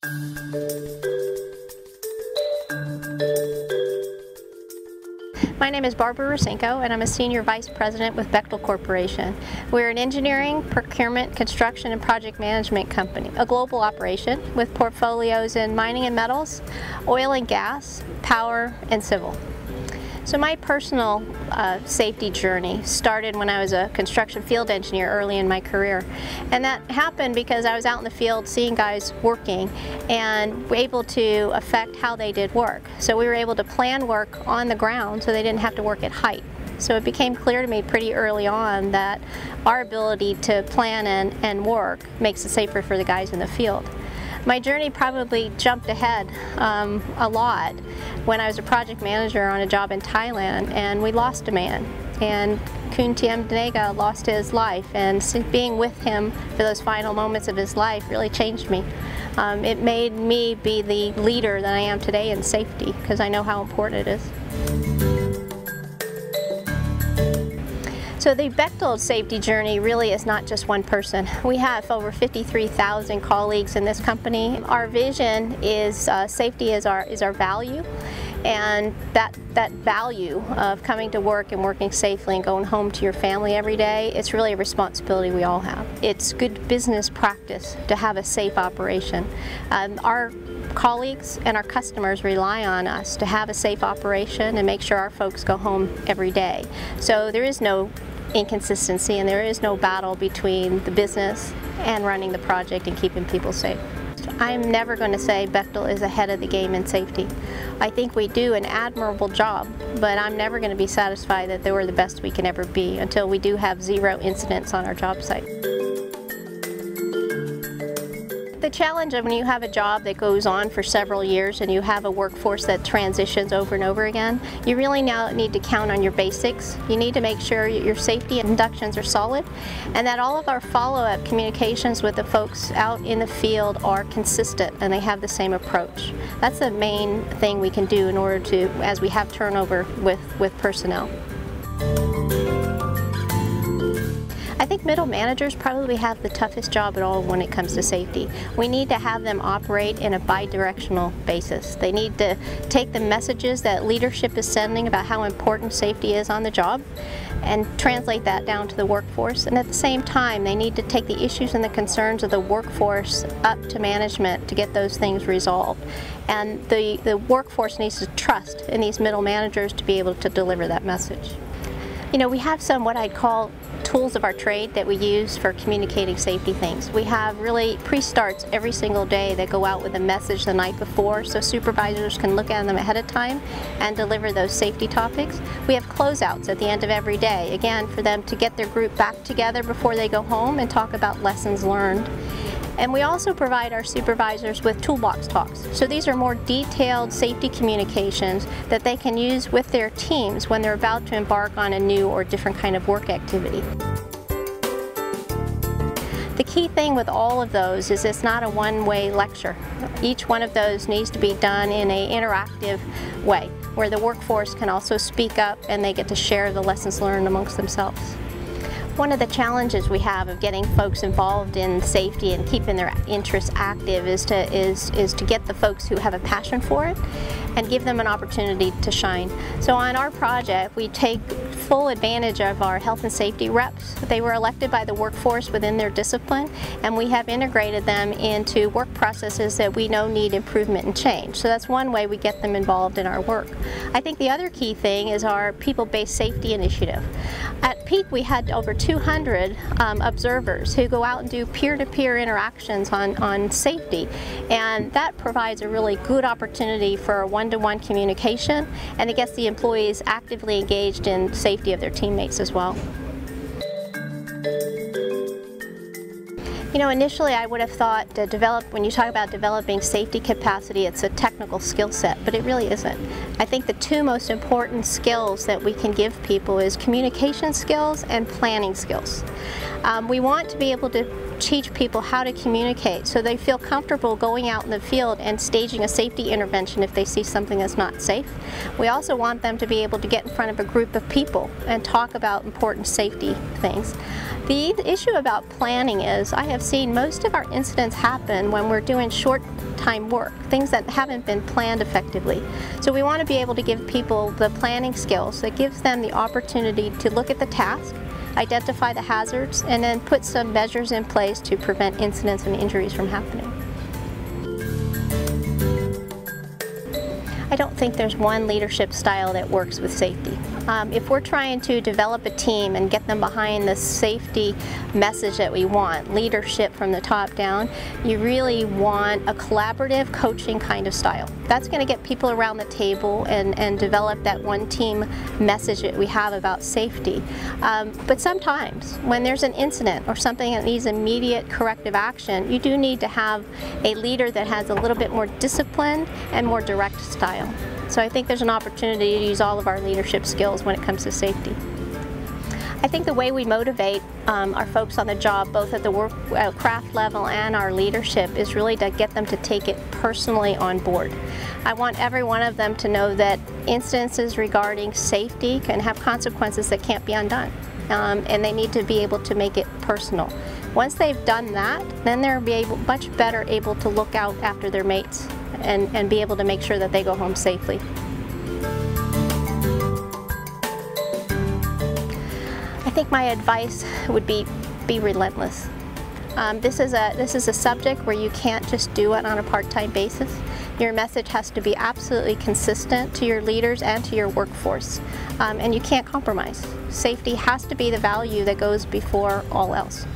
My name is Barbara Rusinko, and I'm a Senior Vice President with Bechtel Corporation. We're an engineering, procurement, construction, and project management company, a global operation with portfolios in mining and metals, oil and gas, power, and civil. So my personal safety journey started when I was a construction field engineer early in my career. And that happened because I was out in the field seeing guys working and were able to affect how they did work. So we were able to plan work on the ground so they didn't have to work at height. So it became clear to me pretty early on that our ability to plan and work makes it safer for the guys in the field. My journey probably jumped ahead a lot when I was a project manager on a job in Thailand, and we lost a man. And Kun Tiem Denega lost his life, and being with him for those final moments of his life really changed me. It made me be the leader that I am today in safety, because I know how important it is. So the Bechtel safety journey really is not just one person. We have over 53,000 colleagues in this company. Our vision is safety is our value, and that value of coming to work and working safely and going home to your family every day, it's really a responsibility we all have. It's good business practice to have a safe operation. Our colleagues and our customers rely on us to have a safe operation and make sure our folks go home every day. So there is no inconsistency, and there is no battle between the business and running the project and keeping people safe. I'm never going to say Bechtel is ahead of the game in safety. I think we do an admirable job, but I'm never going to be satisfied that we're the best we can ever be until we do have 0 incidents on our job site. The challenge of when you have a job that goes on for several years and you have a workforce that transitions over and over again, you really now need to count on your basics. You need to make sure your safety inductions are solid, and that all of our follow-up communications with the folks out in the field are consistent and they have the same approach. That's the main thing we can do in order to, as we have turnover with personnel. I think middle managers probably have the toughest job at all when it comes to safety. We need to have them operate in a bi-directional basis. They need to take the messages that leadership is sending about how important safety is on the job and translate that down to the workforce. And at the same time, they need to take the issues and the concerns of the workforce up to management to get those things resolved. And the workforce needs to trust in these middle managers to be able to deliver that message. You know, we have some what I'd call tools of our trade that we use for communicating safety things. We have really pre-starts every single day that go out with a message the night before, so supervisors can look at them ahead of time and deliver those safety topics. We have closeouts at the end of every day, again, for them to get their group back together before they go home and talk about lessons learned. And we also provide our supervisors with toolbox talks. So these are more detailed safety communications that they can use with their teams when they're about to embark on a new or different kind of work activity. The key thing with all of those is it's not a one-way lecture. Each one of those needs to be done in an interactive way, where the workforce can also speak up and they get to share the lessons learned amongst themselves. One of the challenges we have of getting folks involved in safety and keeping their interests active is to get the folks who have a passion for it and give them an opportunity to shine. So on our project, we take full advantage of our health and safety reps. They were elected by the workforce within their discipline, and we have integrated them into work processes that we know need improvement and change. So that's one way we get them involved in our work. I think the other key thing is our people-based safety initiative. At peak, we had over 200 observers who go out and do peer-to-peer interactions on safety, and that provides a really good opportunity for a one-to-one communication, and it gets the employees actively engaged in safety of their teammates as well. You know, initially I would have thought to when you talk about developing safety capacity, it's a technical skill set, but it really isn't. I think the two most important skills that we can give people is communication skills and planning skills. We want to be able to teach people how to communicate so they feel comfortable going out in the field and staging a safety intervention if they see something that's not safe. We also want them to be able to get in front of a group of people and talk about important safety things. The issue about planning is I have seen most of our incidents happen when we're doing short time work, things that haven't been planned effectively. So we want to be able to give people the planning skills that gives them the opportunity to look at the task, identify the hazards, and then put some measures in place to prevent incidents and injuries from happening. I don't think there's one leadership style that works with safety. If we're trying to develop a team and get them behind the safety message that we want, leadership from the top down, you really want a collaborative coaching kind of style. That's going to get people around the table and develop that one team message that we have about safety. But sometimes when there's an incident or something that needs immediate corrective action, you do need to have a leader that has a little bit more disciplined and more direct style. So I think there's an opportunity to use all of our leadership skills when it comes to safety. I think the way we motivate our folks on the job, both at the craft level and our leadership, is really to get them to take it personally on board. I want every one of them to know that incidences regarding safety can have consequences that can't be undone, and they need to be able to make it personal. Once they've done that, then they're much better able to look out after their mates and be able to make sure that they go home safely. I think my advice would be relentless. This is a subject where you can't just do it on a part-time basis. Your message has to be absolutely consistent to your leaders and to your workforce, and you can't compromise. Safety has to be the value that goes before all else.